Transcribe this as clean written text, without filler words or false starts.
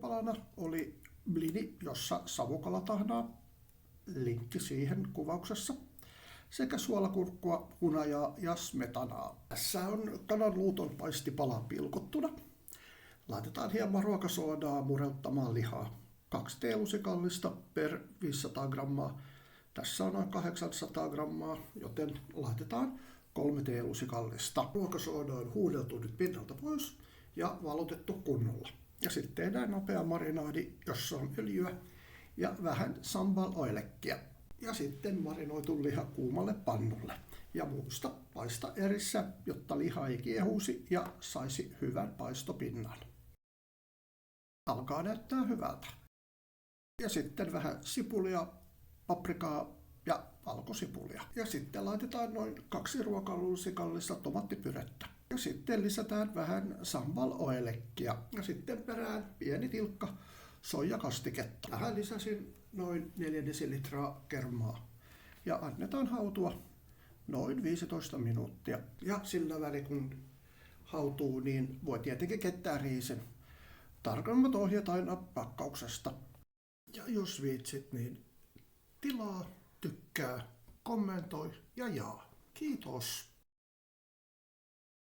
aamupalana oli blini, jossa savukalatahnaa, linkki siihen kuvauksessa, sekä suolakurkkua, hunajaa ja smetanaa. Tässä on kananluuton paistipala pilkottuna. Laitetaan hieman ruokasoodaa mureuttamaan lihaa. 2 teelusikallista per 500 grammaa. Tässä on noin 800 grammaa, joten laitetaan 3 teelusikallista. Ruokasooda on huudeltu nyt pinnalta pois ja valutettu kunnolla. Ja sitten tehdään nopea marinaadi, jossa on öljyä ja vähän sambal oilekkia. Ja sitten marinoitu liha kuumalle pannulle. Ja muista paista erissä, jotta liha ei kiehuisi ja saisi hyvän paistopinnan. Alkaa näyttää hyvältä. Ja sitten vähän sipulia, paprikaa ja valkosipulia. Ja sitten laitetaan noin 2 ruokalusikallista tomaattipyrettä. Ja sitten lisätään vähän sambal oilekkia. Ja sitten perään pieni tilkka soijakastiketta. Tähän lisäsin noin 4 desilitraa kermaa. Ja annetaan hautua noin 15 minuuttia. Ja sillä välin kun hautuu, niin voi tietenkin keittää riisin. Tarkemmat ohjeet aina pakkauksesta. Ja jos viitsit, niin tilaa, tykkää, kommentoi ja jaa. Kiitos!